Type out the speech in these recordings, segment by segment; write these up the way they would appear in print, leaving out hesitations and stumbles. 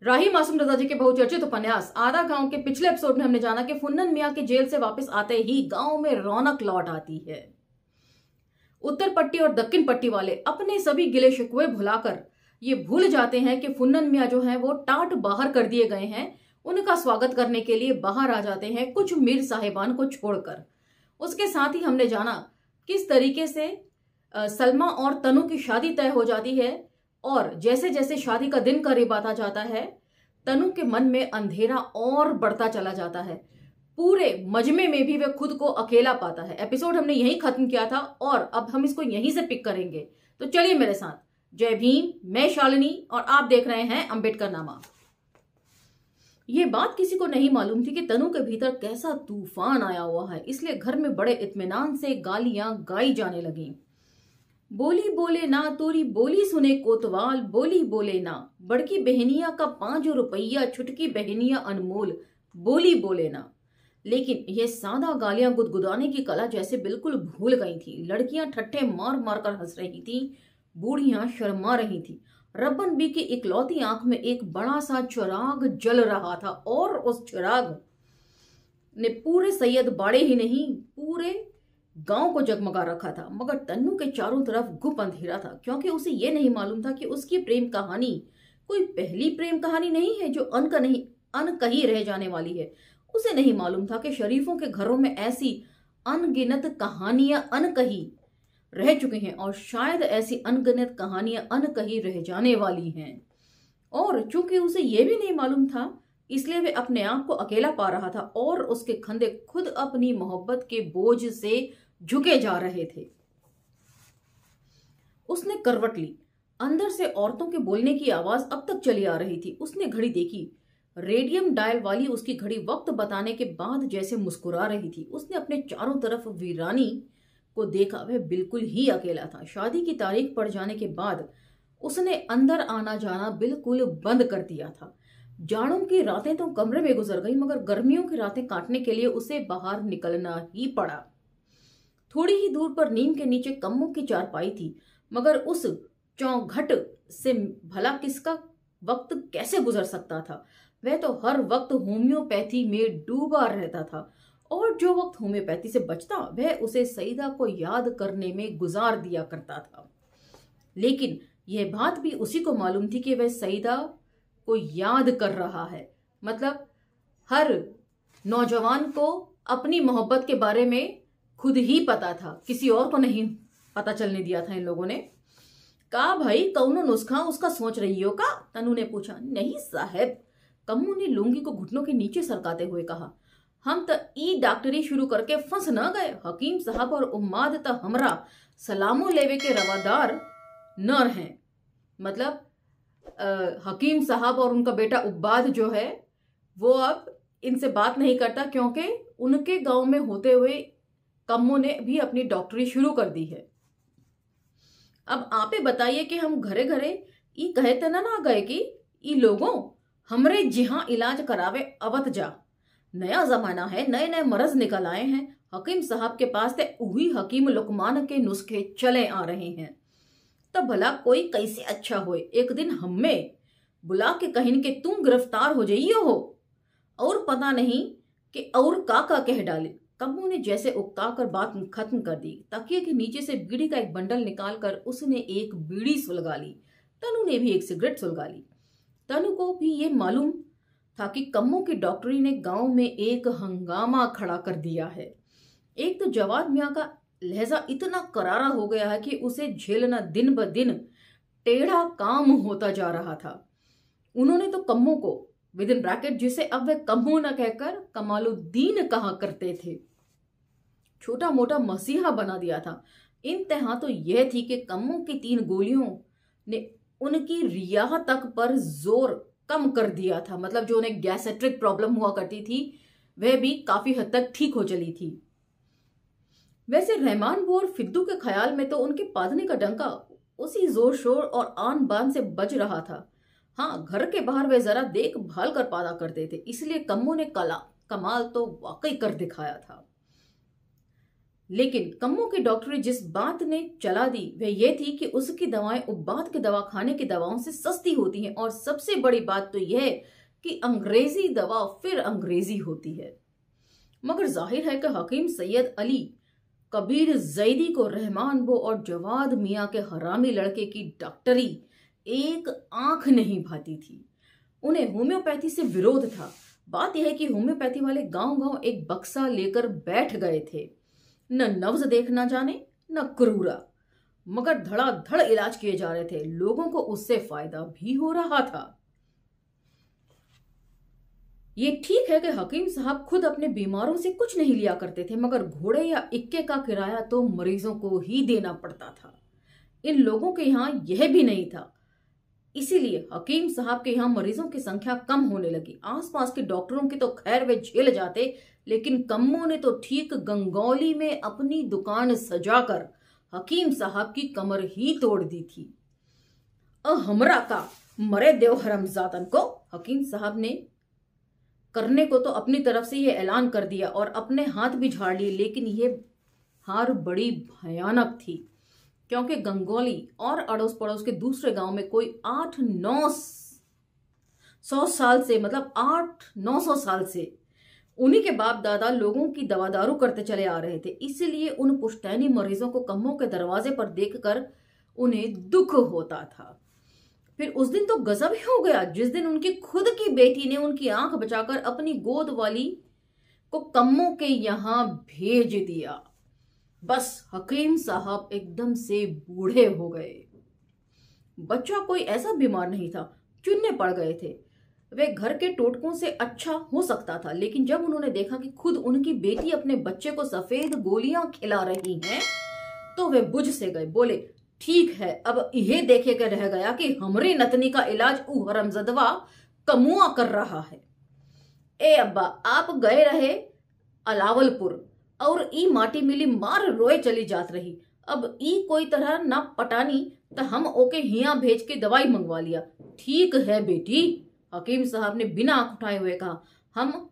राही मासूम रजा जी के बहुचर्चित उपन्यास आधा गांव के पिछले एपिसोड में हमने जाना कि फुन्नन मियां के जेल से वापस आते ही गांव में रौनक लौट आती है। उत्तर पट्टी और दक्षिण पट्टी वाले अपने सभी गिले शिकवे भुलाकर ये भूल जाते हैं कि फुन्नन मियां जो है वो टाट बाहर कर दिए गए हैं। उनका स्वागत करने के लिए बाहर आ जाते हैं कुछ मीर साहिबान को छोड़कर। उसके साथ ही हमने जाना किस तरीके से सलमा और तनु की शादी तय हो जाती है और जैसे जैसे शादी का दिन करीब आता जाता है तनु के मन में अंधेरा और बढ़ता चला जाता है। पूरे मजमे में भी वह खुद को अकेला पाता है। एपिसोड हमने यहीं खत्म किया था और अब हम इसको यहीं से पिक करेंगे, तो चलिए मेरे साथ। जय भीम, मैं शालिनी और आप देख रहे हैं अंबेडकर नामा। ये बात किसी को नहीं मालूम थी कि तनु के भीतर कैसा तूफान आया हुआ है, इसलिए घर में बड़े इत्मीनान से गालियां गाई जाने लगी। बोली बोले ना तोरी बोली सुने कोतवाल, बोली बोले ना बड़की बहनिया का 5 रुपया, छुटकी बहनिया अनमोल, बोली बोले ना। लेकिन ये सादा गालियां गुदगुदाने की कला जैसे बिल्कुल भूल गई थी। लड़कियां ठट्ठे मार मार कर हंस रही थी, बूढ़ियां शर्मा रही थी। रब्बन बी की इकलौती आंख में एक बड़ा सा चिराग जल रहा था और उस चिराग ने पूरे सैयद बाड़े ही नहीं पूरे गांव को जगमगा रखा था। मगर तन्नू के चारों तरफ गुप अंधेरा था, क्योंकि उसे यह नहीं मालूम था कि उसकी प्रेम कहानी कोई पहली प्रेम कहानी नहीं है जो अनकही रह जाने वाली है। उसे नहीं मालूम था कि शरीफों के घरों में ऐसी अनगिनत कहानियां अनकही रह चुकी हैं और शायद ऐसी अनगिनत कहानियां अनकही रह जाने वाली हैं। और चूंकि उसे यह भी नहीं मालूम था, इसलिए वे अपने आप को अकेला पा रहा था और उसके कंधे खुद अपनी मोहब्बत के बोझ से झुके जा रहे थे। उसने करवट ली। अंदर से औरतों के बोलने की आवाज अब तक चली आ रही थी। उसने घड़ी देखी। रेडियम डायल वाली उसकी घड़ी वक्त बताने के बाद जैसे मुस्कुरा रही थी। उसने अपने चारों तरफ वीरानी को देखा। वह बिल्कुल ही अकेला था। शादी की तारीख पड़ जाने के बाद उसने अंदर आना जाना बिल्कुल बंद कर दिया था। जाड़ों की रातें तो कमरे में गुजर गई, मगर गर्मियों की रातें काटने के लिए उसे बाहर निकलना ही पड़ा। थोड़ी ही दूर पर नीम के नीचे कम्मों की चारपाई थी, मगर उस चौघट से भला किसका वक्त कैसे गुजर सकता था। वह तो हर वक्त होम्योपैथी में डूबा रहता था और जो वक्त होम्योपैथी से बचता वह उसे सईदा को याद करने में गुजार दिया करता था। लेकिन यह बात भी उसी को मालूम थी कि वह सईदा को याद कर रहा है। मतलब हर नौजवान को अपनी मोहब्बत के बारे में खुद ही पता था, किसी और को नहीं पता चलने दिया था इन लोगों ने। कहा भाई कौनो नुस्खा उसका सोच रही हो का? तनु ने पूछा। नहीं साहब, कम्मू ने लुंगी को घुटनों के नीचे सरकाते हुए कहा। हम तो ई डॉक्टरी शुरू करके फंस न गए। हकीम साहब और उम्माद तो हमरा सलामो लेवे के रवादार न हैं। मतलब हकीम साहब और उनका बेटा उब्बाद जो है वो अब इनसे बात नहीं करता, क्योंकि उनके गांव में होते हुए कम्मो ने भी अपनी डॉक्टरी शुरू कर दी है। अब आपे बताइए कि हम घरे घरे ई कहते ना गए कि ई लोगों हमरे जिहां इलाज करावे अवत जा। नया जमाना है, नए नए मरज निकल आए हैं। हकीम साहब के पास ते वही हकीम लुकमान के नुस्खे चले आ रहे हैं। तब भला कोई कैसे अच्छा होए। एक दिन हमें बुला के कहिन के तुम गिरफ्तार हो जाइयो हो और पता नहीं कि और का कह डाले। कम्मू ने जैसे उकता कर बात खत्म कर दी। तकिए के नीचे से बीड़ी का एक बंडल निकाल कर उसने एक बीड़ी सुलगा ली। तनु ने भी एक सिगरेट सुलगा ली। तनु को भी ये मालूम था कि कम्मू की डॉक्टरी ने गांव में एक हंगामा खड़ा कर दिया है। एक तो जवाद मियाँ का लहजा इतना करारा हो गया है कि उसे झेलना दिन ब दिन टेढ़ा काम होता जा रहा था। उन्होंने तो कम्मू को विद इन ब्रैकेट, जिसे अब वे कम्मू न कहकर कमालुद्दीन कहा करते थे, छोटा मोटा मसीहा बना दिया था। इंतहा तो यह थी कि कम्मू की 3 गोलियों ने उनकी रियाह तक पर जोर कम कर दिया था। मतलब जो उन्हें गैस्ट्रिक प्रॉब्लम हुआ करती थी वह भी काफी हद तक ठीक हो चली थी। वैसे रहमान वो और फिद्दू के ख्याल में तो उनके पादने का डंका उसी जोर शोर और आन बान से बज रहा था। हाँ, घर के बाहर वे जरा देखभाल कर पादा करते थे, इसलिए कम्मू ने कमाल तो वाकई कर दिखाया था। लेकिन कम्मो के डॉक्टर जिस बात ने चला दी वह यह थी कि उसकी दवाएं उपबात के दवाखाने की दवाओं से सस्ती होती हैं, और सबसे बड़ी बात तो यह कि अंग्रेजी दवा फिर अंग्रेजी होती है। मगर जाहिर है कि हकीम सैयद अली कबीर जैदी को रहमान वो और जवाद मियाँ के हरामी लड़के की डॉक्टरी एक आंख नहीं भाती थी। उन्हें होम्योपैथी से विरोध था। बात यह है कि होम्योपैथी वाले गांव गांव एक बक्सा लेकर बैठ गए थे, न नब्ज देखना जाने न क्रूरा, मगर धड़ाधड़ इलाज किए जा रहे थे। लोगों को उससे फायदा भी हो रहा था। ये ठीक है कि हकीम साहब खुद अपने बीमारों से कुछ नहीं लिया करते थे, मगर घोड़े या इक्के का किराया तो मरीजों को ही देना पड़ता था। इन लोगों के यहां यह भी नहीं था, इसीलिए हकीम साहब के यहाँ मरीजों की संख्या कम होने लगी। आसपास के डॉक्टरों की तो खैर वे झेल जाते, लेकिन कम्मो ने तो ठीक गंगौली में अपनी दुकान सजाकर हकीम साहब की कमर ही तोड़ दी थी। हमरा का मरे देव हरमजादन को, हकीम साहब ने करने को तो अपनी तरफ से यह ऐलान कर दिया और अपने हाथ भी झाड़ लिए, लेकिन यह हार बड़ी भयानक थी, क्योंकि गंगौली और अड़ोस पड़ोस के दूसरे गांव में कोई 800-900 साल से, मतलब 800-900 साल से उन्हीं के बाप दादा लोगों की दवा दारू करते चले आ रहे थे। इसलिए उन पुश्तैनी मरीजों को कम्मों के दरवाजे पर देखकर उन्हें दुख होता था। फिर उस दिन तो गजब ही हो गया जिस दिन उनकी खुद की बेटी ने उनकी आंख बचाकर अपनी गोद वाली को कम्मों के यहां भेज दिया। बस हकीम साहब एकदम से बूढ़े हो गए। बच्चा कोई ऐसा बीमार नहीं था, चुनने पड़ गए थे। वे घर के टोटकों से अच्छा हो सकता था, लेकिन जब उन्होंने देखा कि खुद उनकी बेटी अपने बच्चे को सफेद गोलियां खिला रही हैं, तो वे बुझ से गए। बोले, ठीक है, अब यह देखे के रह गया कि हमरी नतनी का इलाज ऊ हरमजदवा कमुआ कर रहा है। ए अब्बा, आप गए रहे अलावलपुर और ई माटी मिली मार रोए चली जात रही। अब ई कोई तरह ना पटानी तो हम ओके हिया भेज के दवाई मंगवा लिया। ठीक है बेटी, हकीम साहब ने बिना आंख उठाए हुए कहा। हम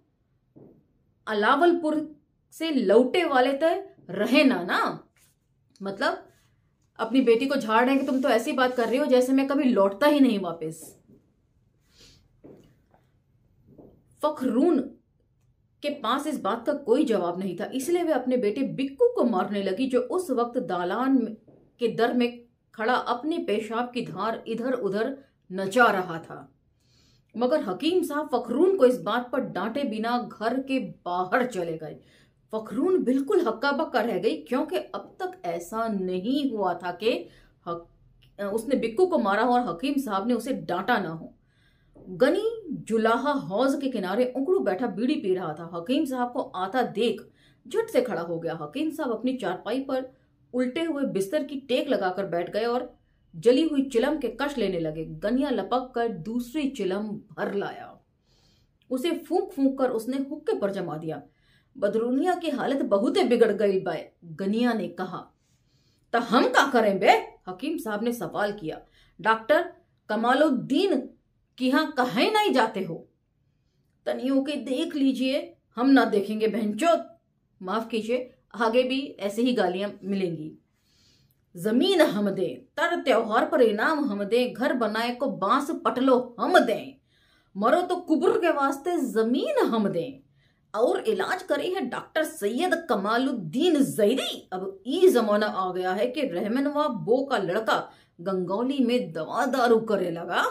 अलावलपुर से लौटे वाले तय रहे ना, मतलब अपनी बेटी को झाड़ रहे हैं कि तुम तो ऐसी बात कर रही हो जैसे मैं कभी लौटता ही नहीं वापस। फखरून के पास इस बात का कोई जवाब नहीं था, इसलिए वे अपने बेटे बिक्कू को मारने लगी, जो उस वक्त दालान के दर में खड़ा अपने पेशाब की धार इधर उधर नचा रहा था। मगर हकीम साहब फखरून को इस बात पर डांटे बिना घर के बाहर चले गए। फखरून बिल्कुल हक्का बक्का रह गई, क्योंकि अब तक ऐसा नहीं हुआ था कि उसने बिक्कू को मारा हो और हकीम साहब ने उसे डांटा ना हो। गनी जुलाहा हौज के किनारे उकड़ू बैठा बीड़ी पी रहा था। हकीम साहब को आता देख झट से खड़ा हो गया। हकीम साहब अपनी चारपाई पर उल्टे हुए बिस्तर की टेक लगाकर बैठ गए और जली हुई चिलम के कश लेने लगे। गनिया लपक कर दूसरी चिलम भर लाया। उसे फूंक फूंक कर उसने हुक्के पर जमा दिया। बदरुनिया की हालत बहुत बिगड़ गई बाय, गनिया ने कहा। तो हम क्या करें बे? हकीम साहब ने सवाल किया। डॉक्टर कमालुद्दीन कि हाँ कहे नहीं जाते हो? तनियों के देख लीजिए। हम ना देखेंगे बहनचोद। माफ कीजिए, आगे भी ऐसे ही गालियां मिलेंगी। जमीन हम दें, तर त्योहार पर इनाम हम दें, घर बनाए को बांस पटलो हम दें, मरो तो कुब्र के वास्ते जमीन हम दें। और इलाज करी है डॉक्टर सैयद कमालुद्दीन जैदी। अब ये जमाना आ गया है कि रहमनवा बो का लड़का गंगौली में दवा दारू करे लगा।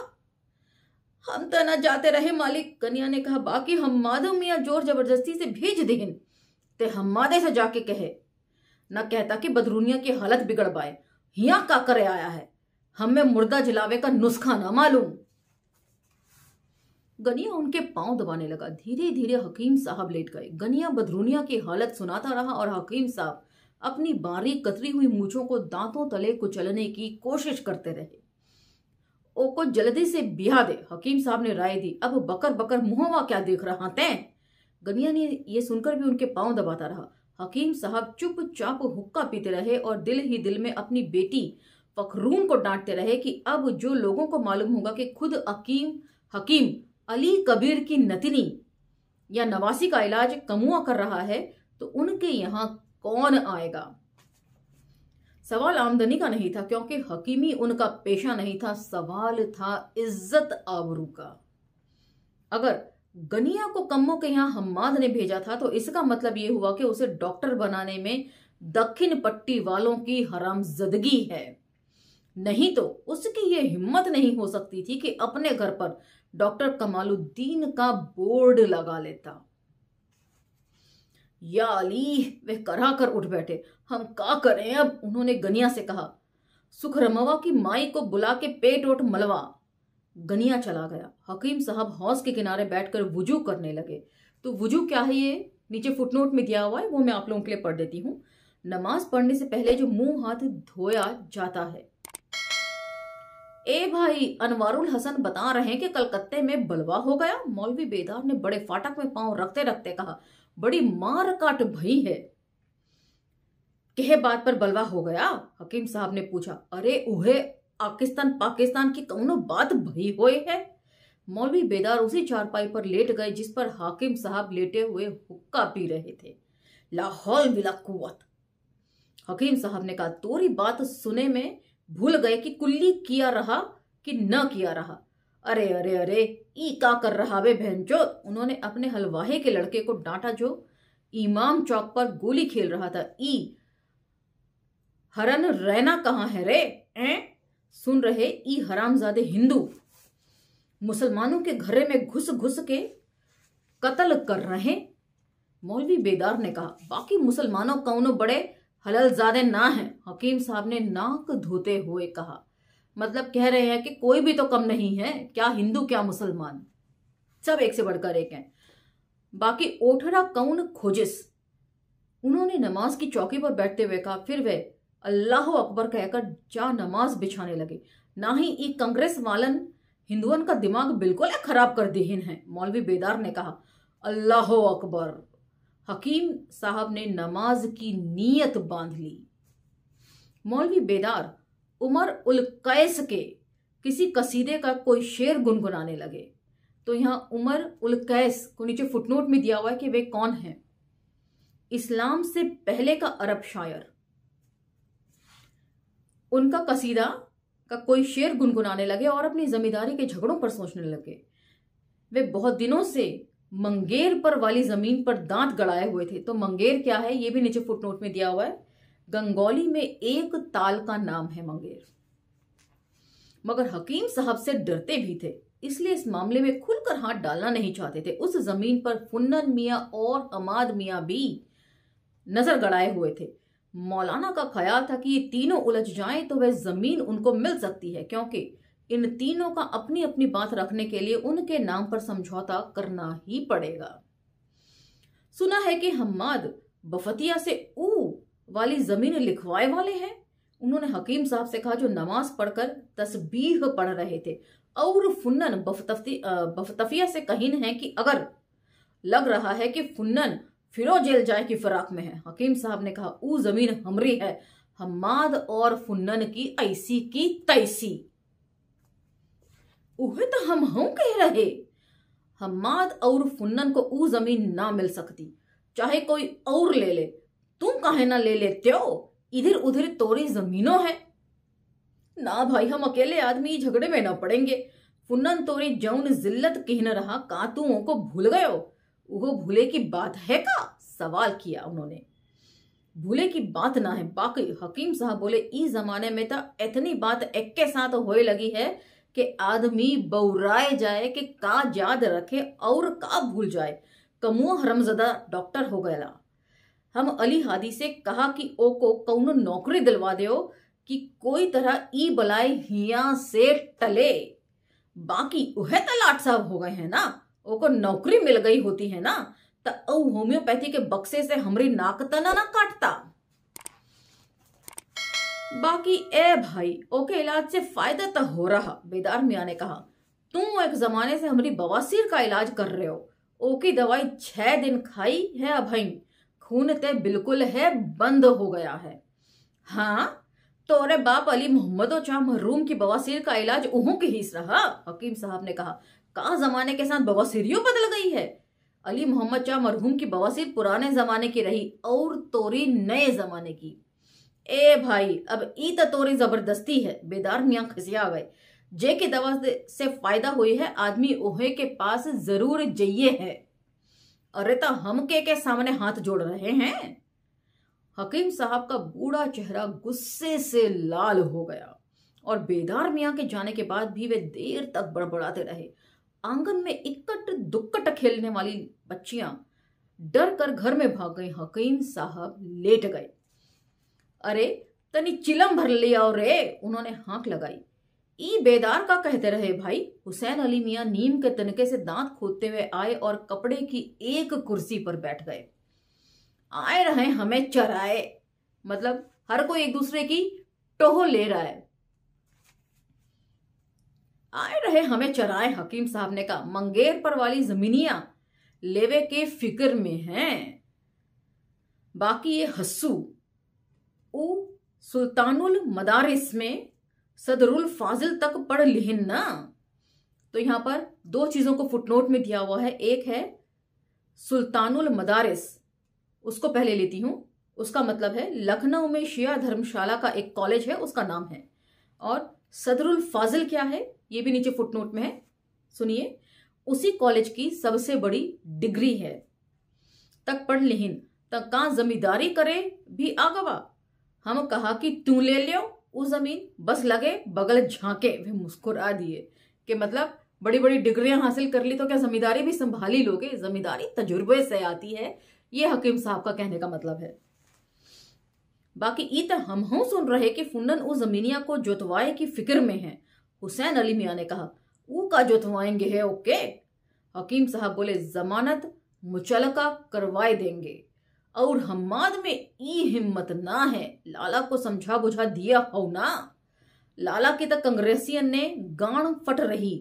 हम तो न जाते रहे मालिक, कन्या ने कहा। बाकी हम माधव मियाँ जोर जबरदस्ती से भेज दें ते हम मादे से जाके कहे न कहता कि बदरुनिया की हालत बिगड़ पाए। हिया का करे आया है, हमें मुर्दा जलावे का नुस्खा ना मालूम। गनिया उनके पांव दबाने लगा। धीरे धीरे हकीम साहब लेट गए। गनिया बदरुनिया की हालत सुनाता रहा और हकीम साहब अपनी बारीक कतरी हुई मूंछों को दांतों तले कुचलने की कोशिश करते रहे। ओ को जल्दी से बिहा दे, हकीम साहब ने राय दी। अब बकर बकर मुंहवा क्या देख रहा तैं? गनिया ने यह सुनकर भी उनके पांव दबाता रहा। हकीम साहब चुपचाप हुक्का पीते रहे और दिल ही दिल में अपनी बेटी फखरून को डांटते रहे कि अब जो लोगों को मालूम होगा कि खुद हकीम अली कबीर की नतिनी या नवासी का इलाज कमुआ कर रहा है, तो उनके यहाँ कौन आएगा? सवाल आमदनी का नहीं था, क्योंकि हकीमी उनका पेशा नहीं था, सवाल था इज्जत आबरू का। अगर गनिया को कम्मों के यहां हम्माद ने भेजा था तो इसका मतलब यह हुआ कि उसे डॉक्टर बनाने में दक्षिण पट्टी वालों की हरामजदगी है। नहीं तो उसकी यह हिम्मत नहीं हो सकती थी कि अपने घर पर डॉक्टर कमालुद्दीन का बोर्ड लगा लेता। या अली, वे करा कर उठ बैठे। हम क्या करें अब? उन्होंने गनिया से कहा। सुखरमवा की माई को बुला के पेट ओट मलवा। गनिया चला गया। हकीम साहब हौज के किनारे बैठकर वुजू करने लगे। तो वुजू क्या है ये नीचे फुटनोट में दिया हुआ है, वो मैं आप लोगों के लिए पढ़ देती हूँ। नमाज पढ़ने से पहले जो मुंह हाथ धोया जाता है। ए भाई, अनवारुल हसन बता रहे हैं कि कलकत्ते में बलवा हो गया। मौलवी बेदार ने बड़े फाटक में पांव रखते रखते कहा। बड़ी मार काट भई है। कहे बात पर बलवा हो गया? हकीम साहब ने पूछा। अरे उहे पाकिस्तान की कौनो बात भई होए है। मौलवी बेदार उसी चारपाई पर लेट गए जिस पर हाकिम साहब लेटे हुए हुक्का पी रहे थे। ला हौल बिला कुव्वत। हकीम साहब ने कहा, तोरी बात सुने में भूल गए कि कुल्ली किया रहा कि न किया रहा। अरे अरे अरे, ई का कर रहा बे भैंचोद। उन्होंने अपने हलवाहे के लड़के को डांटा जो इमाम चौक पर गोली खेल रहा था। ई हरन रहना कहाँ है रे? सुन रहे ई हरामजादे हिंदू मुसलमानों के घरे में घुस घुस के कत्ल कर रहे। मौलवी बेदार ने कहा, बाकी मुसलमानों कौनो बड़े हललजादे ना हैं। हकीम साहब ने नाक धोते हुए कहा। मतलब कह रहे हैं कि कोई भी तो कम नहीं है, क्या हिंदू क्या मुसलमान, सब एक से बढ़कर एक हैं। बाकी ओठरा कौन खोजिस। उन्होंने नमाज की चौकी पर बैठते हुए कहा। फिर वे अल्लाह अकबर कहकर जा नमाज बिछाने लगे। ना ही ई कांग्रेस वालन हिंदुओं का दिमाग बिल्कुल खराब कर दिहिन है। मौलवी बेदार ने कहा। अल्लाह अकबर। हकीम साहब ने नमाज की नीयत बांध ली। मौलवी बेदार उमर उल कैस के किसी कसीदे का कोई शेर गुनगुनाने लगे। तो यहां उमर उल कैस को नीचे फुटनोट में दिया हुआ है कि वे कौन हैं। इस्लाम से पहले का अरब शायर। उनका कसीदा का कोई शेर गुनगुनाने लगे और अपनी जमींदारी के झगड़ों पर सोचने लगे। वे बहुत दिनों से मंगेर पर वाली जमीन पर दांत गड़ाए हुए थे। तो मंगेर क्या है ये भी नीचे फुटनोट में दिया हुआ है। गंगौली में एक ताल का नाम है मंगेर। मगर हकीम साहब से डरते भी थे, इसलिए इस मामले में खुलकर हाथ डालना नहीं चाहते थे। उस जमीन पर फुन्नन मियाँ और हमाद मियाँ भी नजर गड़ाए हुए थे। मौलाना का ख्याल था कि ये तीनों उलझ जाएं तो वह जमीन उनको मिल सकती है, क्योंकि इन तीनों का अपनी अपनी बात रखने के लिए उनके नाम पर समझौता करना ही पड़ेगा। सुना है कि हम्माद बफतिया से ऊ वाली जमीन लिखवाए वाले हैं। उन्होंने हकीम साहब से कहा जो नमाज पढ़कर तस्बीह पढ़ रहे थे। और फुन्नन बफतफिया से कहीन है कि अगर लग रहा है कि फुन्नन फिरो जेल जाए की फिराक में है। हकीम साहब ने कहा ऊ जमीन हमरी है, हम्माद और फुन्नन की ऐसी की तैसी। उहे तो हम कह रहे, हम्माद और फुन्नन को ऊ जमीन ना मिल सकती, चाहे कोई और ले ले। तुम काहे ना ले लेते हो? इधर उधर तोरी जमीनों है ना भाई, हम अकेले आदमी झगड़े में ना पड़ेंगे। फुन्नन तोरी जौन जिल्लत कह न रहा, का तुओं को भूल गयो? वो भूले की बात है का? सवाल किया उन्होंने। भूले की बात ना है। बाकी हकीम साहब बोले इस जमाने में तो इतनी बात एक के साथ होए लगी है कि आदमी बौराए जाए कि का याद रखे और का भूल जाए। कमुआ हरमजदा डॉक्टर हो गया। हम अली हादी से कहा कि ओ को कौनो नौकरी दिलवा दो कि कोई तरह ई बलाए हिया से टले। बाकी उहे तलाट साहब हो गए हैं ना, ओ को नौकरी मिल गई होती है ना, तो होम्योपैथी के बक्से से हमरी नाक तना ना काटता। बाकी ए भाई ओके इलाज से फायदा तो हो रहा। बेदार मियाँ ने कहा तुम एक जमाने से हमारी बवासीर का इलाज कर रहे हो। ओकी दवाई 6 दिन खाई है अभाई, खून ते बिल्कुल है बंद हो गया है। हाँ तोरे बाप अली मोहम्मद और चाह महरूम की बवासीर का इलाज उहों के हिस्सा रहा। हकीम साहब ने कहा का जमाने के साथ बवासीरियों बदल गई है। अली मोहम्मद शाह मरहूम की बवासीर पुराने जमाने की रही और तोरी नए जमाने की। ए भाई अब ई तो तोरी जबरदस्ती है। बेदार मियाँ खसिया गए। जे की दवा से फायदा हुई है, आदमी ओहे के पास जरूर जइये है। अरे तो हम के सामने हाथ जोड़ रहे हैं। हकीम साहब का बूढ़ा चेहरा गुस्से से लाल हो गया और बेदार मियाँ के जाने के बाद भी वे देर तक बड़बड़ाते रहे। आंगन में इक्कट दुक्कट खेलने वाली बच्चियां डर कर घर में भाग गई। हकीम साहब लेट गए। अरे तनी चिलम भर लिया और रे, उन्होंने हाँक लगाई। ई बेदार का कहते रहे भाई। हुसैन अली मियाँ नीम के तनके से दांत खोदते हुए आए और कपड़े की एक कुर्सी पर बैठ गए। आए रहे हमें चराए, मतलब हर कोई एक दूसरे की टोह ले रहा है। आए रहे हमें चराए, हकीम साहब ने कहा। मंगेर पर वाली जमीनियां लेवे के फिक्र में हैं, बाकी ये हस्सू उ सुल्तानुल मदारिस में सदरुल फाजिल तक पढ़ लिहिन ना। तो यहां पर दो चीजों को फुटनोट में दिया हुआ है। एक है सुल्तानुल मदारिस, उसको पहले लेती हूं। उसका मतलब है लखनऊ में शिया धर्मशाला का एक कॉलेज है, उसका नाम है। और सदरुल फाजिल क्या है ये भी नीचे फुटनोट में है, सुनिए। उसी कॉलेज की सबसे बड़ी डिग्री है। तक पढ़ लिहिन तक का जमींदारी करे भी आगवा। हम कहा कि तू ले लियो वो जमीन, बस लगे बगल झांके। वे मुस्कुरा दिए कि मतलब बड़ी बड़ी डिग्रियां हासिल कर ली तो क्या जमींदारी भी संभाली लोगे? जमींदारी तजुर्बे से आती है, ये हकीम साहब का कहने का मतलब है। बाकी ईत हम हों सुन रहे कि फुंडन उस जमीनिया को जोतवाए की फिक्र में है। हुसैन अली मियाँ ने कहा, ऊ का जोतवाएंगे है ओके। हकीम साहब बोले, जमानत मुचलका करवाए देंगे और हम्माद में ई हिम्मत ना है। लाला को समझा बुझा दिया हो ना। लाला की तक कांग्रेसियन ने गांड फट रही।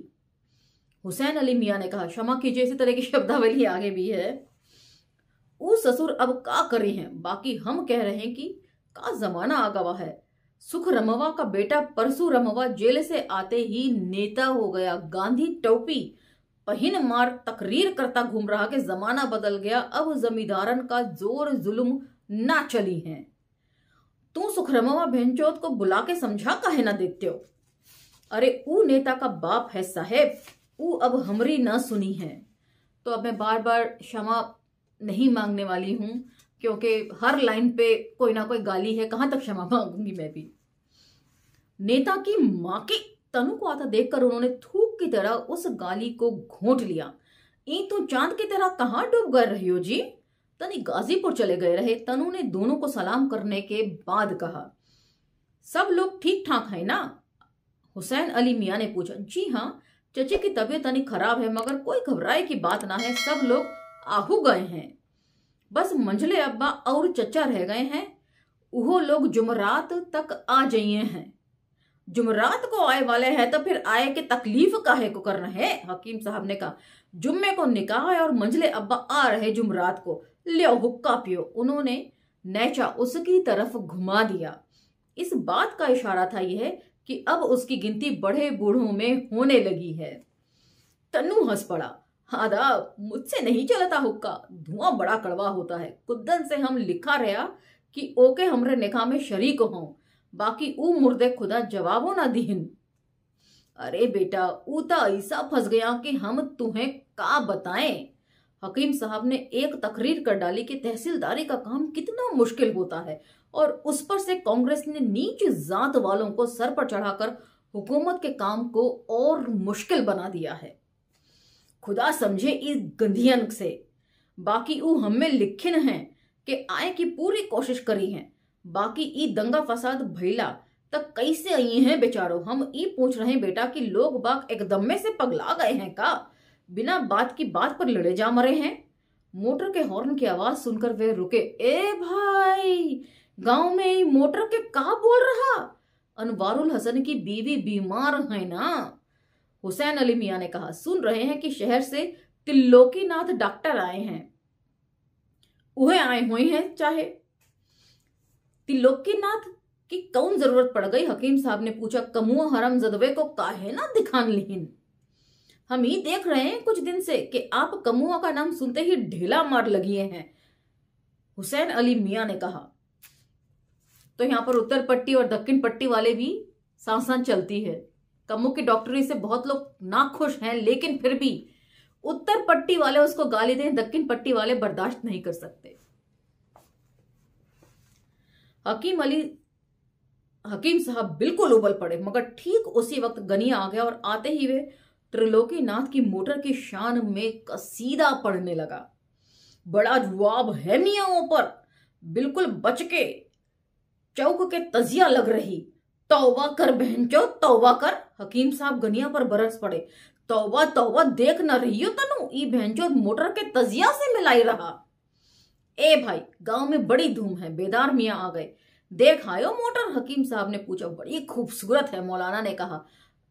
हुसैन अली मियाँ ने कहा, क्षमा कीजिए इसी तरह की शब्दावली आगे भी है। ऊ ससुर अब का करे हैं, बाकी हम कह रहे हैं कि का जमाना आ गवा है। सुख रमवा का बेटा परसू रमवा जेल से आते ही नेता हो गया। गांधी टोपी पहिन मार तकरीर करता घूम रहा कि जमाना बदल गया, अब जमींदारन का जोर जुल्म ना चली है। तू सुखरमवा भेंचोद को बुला के समझा काहे ना देते हो? अरे ऊ नेता का बाप है साहेब, ऊ अब हमरी ना सुनी है। तो अब मैं बार बार क्षमा नहीं मांगने वाली हूं क्योंकि हर लाइन पे कोई ना कोई गाली है, कहां तक क्षमा मांगूंगी मैं भी। नेता की मां के तनु को आता देखकर उन्होंने थूक की तरह उस गाली को घोंट लिया। ई तो चांद की तरह कहां डूब गए रही हो जी? तनी गाजीपुर चले गए रहे। तनु ने दोनों को सलाम करने के बाद कहा, सब लोग ठीक ठाक है ना? हुसैन अली मियाँ ने पूछा। जी हाँ, चचे की तबीयत तनी खराब है मगर कोई घबराए की बात ना है, सब लोग आहू गए हैं। बस मंझले अब्बा और चचा रह गए हैं, वो लोग जुमरात तक आ जाइए हैं। जुमरात को आए वाले हैं तो फिर आए के तकलीफ काहे को करना है? हकीम साहब ने कहा, जुम्मे को निकाह है और मंझले अब्बा आ रहे जुमरात को, लियो हुक्का पियो। उन्होंने नेचा उसकी तरफ घुमा दिया। इस बात का इशारा था यह कि अब उसकी गिनती बड़े बूढ़ों में होने लगी है। तन्नू हंस पड़ा। आदा मुझसे नहीं चलता हुक्का, धुआं बड़ा कड़वा होता है। कुद्दन से हम लिखा रहा कि ओके हमरे निकाह में शरीक हों, बाकी ऊ मुर्दे खुदा जवाबो ना दीहिन। अरे बेटा ऊ ता ऐसा फंस गया कि हम तुम्हें का बताएं। हकीम साहब ने एक तकरीर कर डाली कि तहसीलदारी का काम कितना मुश्किल होता है और उस पर से कांग्रेस ने नीच जात वालों को सर पर चढ़ाकर हुकूमत के काम को और मुश्किल बना दिया है। खुदा समझे इस गंधियन से। बाकी ऊ हमें लिखिन हैं कि आए की पूरी कोशिश करी है, बाकी ई दंगा फसाद भइला तक कैसे आई हैं बेचारो। हम ई पूछ रहे हैं बेटा कि लोग बाग एकदम में से पगला गए हैं का? बिना बात की बात पर लड़े जा मरे हैं। मोटर के हॉर्न की आवाज सुनकर वे रुके। ए भाई, गांव में ई मोटर के का बोल रहा? अनवारुल हसन की बीवी बीमार है ना? हुसैन अली मियाँ ने कहा, सुन रहे हैं कि शहर से त्रिलोकीनाथ डॉक्टर आए हैं। वह आए हुए हैं चाहे त्रिलोकीनाथ की कौन जरूरत पड़ गई? हकीम साहब ने पूछा। कमुआ हरम जदवे को काहे ना दिखान लिहिन? हम ही देख रहे हैं कुछ दिन से कि आप कमुआ का नाम सुनते ही ढेला मार लगिए हैं, हुसैन अली मियां ने कहा। तो यहाँ पर उत्तर पट्टी और दक्षिण पट्टी वाले भी साथ साथ चलती है। कमू की डॉक्टरी से बहुत लोग नाखुश हैं, लेकिन फिर भी उत्तर पट्टी वाले उसको गाली दें, दक्षिण पट्टी वाले बर्दाश्त नहीं कर सकते। हकीम साहब बिल्कुल उबल पड़े, मगर ठीक उसी वक्त गनिया आ गया और आते ही वे त्रिलोकीनाथ की मोटर की शान में कसीदा पढ़ने लगा। बड़ा जवाब है मियाओं पर, बिल्कुल बच के चौक के तजिया लग रही। तौबा कर बहनचो, तौबा कर। हकीम साहब गनिया पर बरस पड़े। तौबा तौबा, देख न रही हो तनु, ई बहनचो मोटर के तजिया से मिलाई रहा। ए भाई, गांव में बड़ी धूम है, बेदार मियां आ गए। देख आयो मोटर, हकीम साहब ने पूछा। बड़ी खूबसूरत है, मौलाना ने कहा,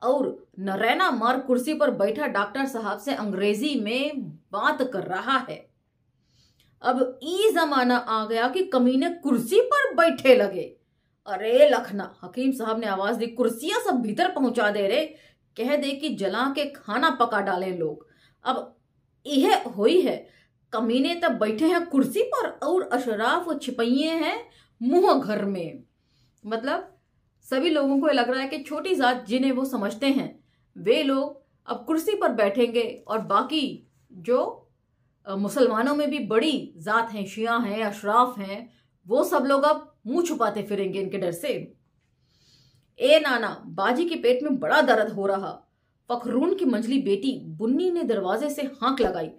और नरैना मार कुर्सी पर बैठा डॉक्टर साहब से अंग्रेजी में बात कर रहा है। अब ई जमाना आ गया कि कमीने कुर्सी पर बैठे लगे। अरे लखना, हकीम साहब ने आवाज दी, कुर्सियां सब भीतर पहुंचा दे रे, कह दे कि जला के खाना पका डालें लोग। अब यह हुई है, कमीने तब बैठे हैं कुर्सी पर और अशराफ छिपइये हैं मुंह घर में। मतलब सभी लोगों को लग रहा है कि छोटी जात जिन्हें वो समझते हैं वे लोग अब कुर्सी पर बैठेंगे, और बाकी जो मुसलमानों में भी बड़ी जात हैं, शिया हैं, अशराफ हैं, वो सब लोग अब मुंह छुपाते फिरेंगे इनके डर से। ए नाना, बाजी के पेट में बड़ा दर्द हो रहा। फखरून की मंझली बेटी बुन्नी ने दरवाजे से हाँक लगाई।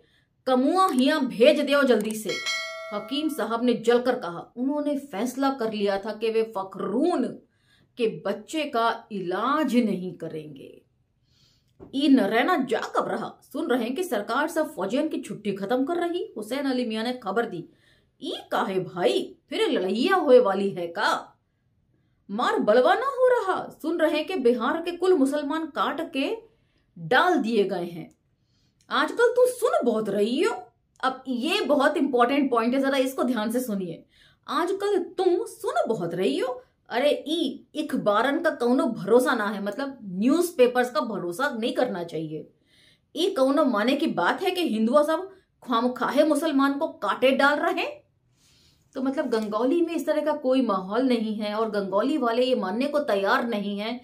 कमुआ हियां भेज दो जल्दी से, हकीम साहब ने जलकर कहा। उन्होंने फैसला कर लिया था कि वे फखरून के बच्चे का इलाज नहीं करेंगे। ई नरैना जा कब रहा? सुन रहे हैं कि सरकार सब फौजियन की छुट्टी खत्म कर रही। हुसैन अली मियां ने खबर दी। ई काहे भाई, फिर लड़ैया होए वाली है का? मार बलवाना हो रहा। सुन रहे हैं कि बिहार के कुल मुसलमान काट के डाल दिए गए हैं। आजकल तू सुन बहुत रही हो। अब ये बहुत इंपॉर्टेंट पॉइंट है, जरा इसको ध्यान से सुनिए। आजकल तुम सुन बहुत रही हो। अरे ई इखबारन का कौनो भरोसा ना है, मतलब न्यूज़पेपर्स का भरोसा नहीं करना चाहिए। ई कौनो माने की बात है कि हिंदुआ सब ख्वामखाहे मुसलमान को काटे डाल रहे हैं। तो मतलब गंगौली में इस तरह का कोई माहौल नहीं है, और गंगौली वाले ये मानने को तैयार नहीं है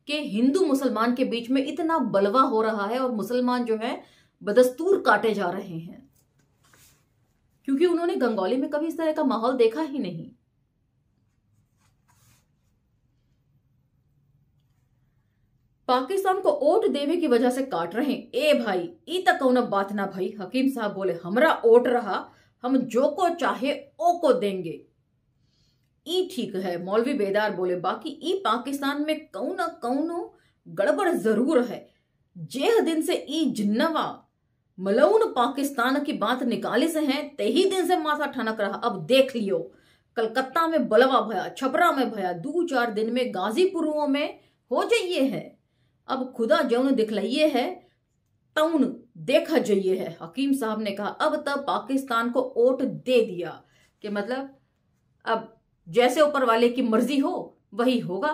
कि हिंदू मुसलमान के बीच में इतना बलवा हो रहा है और मुसलमान जो है बदस्तूर काटे जा रहे हैं, क्योंकि उन्होंने गंगौली में कभी इस तरह का माहौल देखा ही नहीं। पाकिस्तान को वोट देवे की वजह से काट रहे। ए भाई, ई तक कौन बात ना भाई। हकीम साहब बोले, हमरा वोट रहा, हम जो को चाहे ओ को देंगे। ई ठीक है, मौलवी बेदार बोले। बाकी ई पाकिस्तान में कौनो गड़बड़ जरूर है। जेह दिन से ई जिन्नवा मलऊन पाकिस्तान की बात निकाले से हैं, तेही दिन से माथा ठनक रहा। अब देख लियो, कलकत्ता में बलवा भया, छपरा में भया, 2-4 दिन में गाजीपुरों में हो जाइए है। अब खुदा जौन दिखलाइए है तौन देखा जाइए है। हकीम साहब ने कहा, अब तब पाकिस्तान को वोट दे दिया कि मतलब अब जैसे ऊपर वाले की मर्जी हो वही होगा।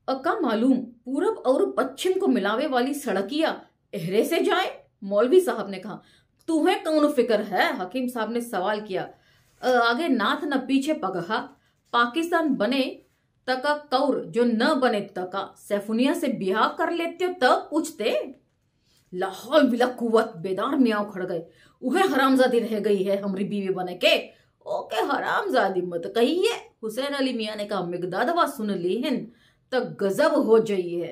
अक्का मालूम पूरब और पश्चिम को मिलावे वाली सड़किया एहरे से जाए? मौलवी साहब ने कहा। तुम्हें कौन फिक्र है? हकीम साहब ने सवाल किया। आगे नाथ न पीछे पगहा। पाकिस्तान बने तका कौर, जो न बने तका सैफुनिया से ब्याह कर लेते हो तब पूछते। लाहौल बिला कुवत, बेदार मियाँ खड़ गए। उहे हरामजादी रह गई है हमरी बीवी बने के। ओके हरामजादी मत कहिए, हुसैन अली मियाँ ने कहा। मिगदादवा सुन लीहन तक गजब हो जाइए।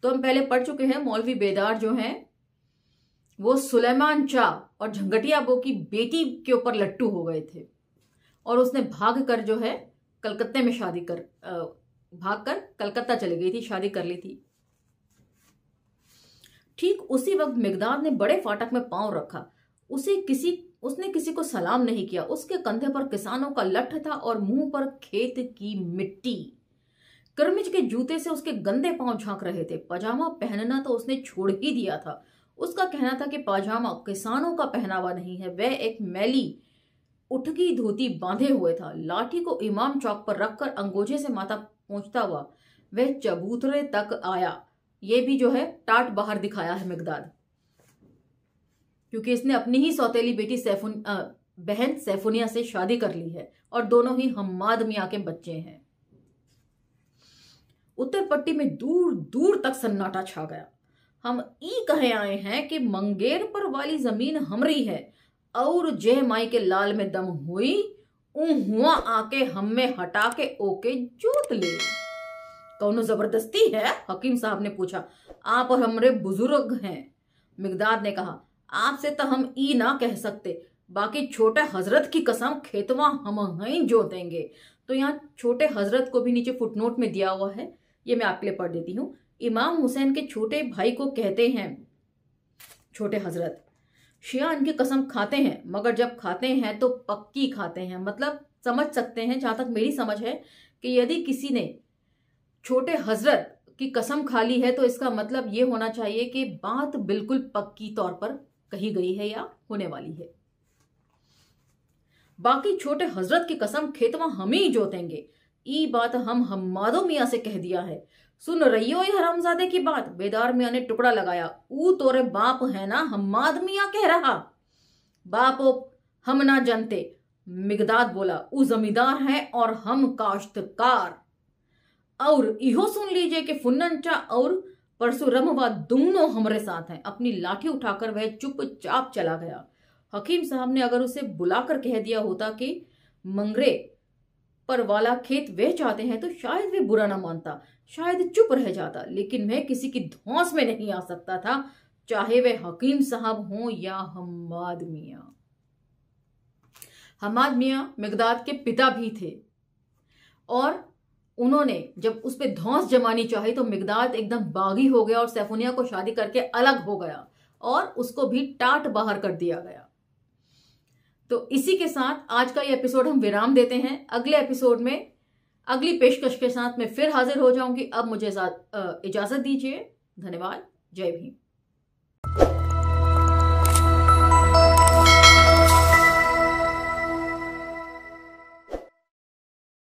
तो हम पहले पढ़ चुके हैं, मौलवी बेदार जो हैं वो सुलेमान शाह और झंगटिया बो की बेटी के ऊपर लट्टू हो गए थे, और उसने भाग कर जो है कलकत्ते में शादी कर भाग कर कलकत्ता चली गई थी, शादी कर ली थी। ठीक उसी वक्त मिगदाद ने बड़े फाटक में पांव रखा। उसने किसी को सलाम नहीं किया। उसके कंधे पर किसानों का लठ था और मुंह पर खेत की मिट्टी। कर्मिज के जूते से उसके गंदे पांव झांक रहे थे। पजामा पहनना तो उसने छोड़ ही दिया था। उसका कहना था कि पजामा किसानों का पहनावा नहीं है। वह एक मैली उठकी धोती बांधे हुए था। लाठी को इमाम चौक पर रखकर अंगोछे से माथा पोंछता हुआ वह चबूतरे तक आया। ये भी जो है टाट बाहर दिखाया है मिकदाद, क्योंकि इसने अपनी ही सौतेली बेटी बहन सैफुनिया से शादी कर ली है और दोनों ही हम्माद मियां के बच्चे हैं। उत्तर पट्टी में दूर दूर तक सन्नाटा छा गया। हम ई कहे आए हैं कि मंगेर पर वाली जमीन हमरी है और जय माई के लाल में दम हुई हुआ आके हम में हटा के ओके जोत ले। कौनो जबरदस्ती है? हकीम साहब ने पूछा। आप और हमरे बुजुर्ग हैं, मिकदाद ने कहा। आपसे तो हम ई ना कह सकते, बाकी छोटे हजरत की कसम खेतवा हम ही जोतेंगे। तो यहाँ छोटे हजरत को भी नीचे फुटनोट में दिया हुआ है, ये मैं आपके लिए पढ़ देती हूँ। इमाम हुसैन के छोटे भाई को कहते हैं छोटे हजरत। शिया इनकी कसम खाते हैं, मगर जब खाते हैं तो पक्की खाते हैं। मतलब समझ सकते हैं, जहां तक मेरी समझ है, कि यदि किसी ने छोटे हजरत की कसम खा ली है तो इसका मतलब ये होना चाहिए कि बात बिल्कुल पक्की तौर पर कही गई है या होने वाली है। बाकी छोटे हजरत की कसम खेतवा हम ही जोतेंगे। ई बात हम हम्मादो मियाँ से कह दिया है। सुन रही हो ये हरामजादे की बात? बेदार मियाँ ने टुकड़ा लगाया। ऊ तोरे बाप है ना, हम्माद मियाँ कह रहा। बाप हम ना जानते, मिकदाद बोला। ऊ जमींदार है और हम काश्तकार। और इहो सुन लीजिए कि फुन्ननचा और परशुरमवा दोनों हमारे साथ हैं। अपनी लाठी उठाकर वह चुपचाप चला गया। हकीम साहब ने अगर उसे बुलाकर कह दिया होता कि मंगरे पर वाला खेत वे चाहते हैं तो शायद वे बुरा ना मानता, शायद चुप रह जाता। लेकिन वह किसी की धौंस में नहीं आ सकता था, चाहे वे हकीम साहब हों या हम्माद मियाँ। हम्माद मियाँ मिकदाद के पिता भी थे और उन्होंने जब उस पर धौंस जमानी चाही तो मिकदाद एकदम बागी हो गया और सैफुनिया को शादी करके अलग हो गया और उसको भी टाट बाहर कर दिया गया। तो इसी के साथ आज का ये एपिसोड हम विराम देते हैं। अगले एपिसोड में अगली पेशकश के साथ मैं फिर हाजिर हो जाऊंगी। अब मुझे इजाजत दीजिए। धन्यवाद। जय भीम।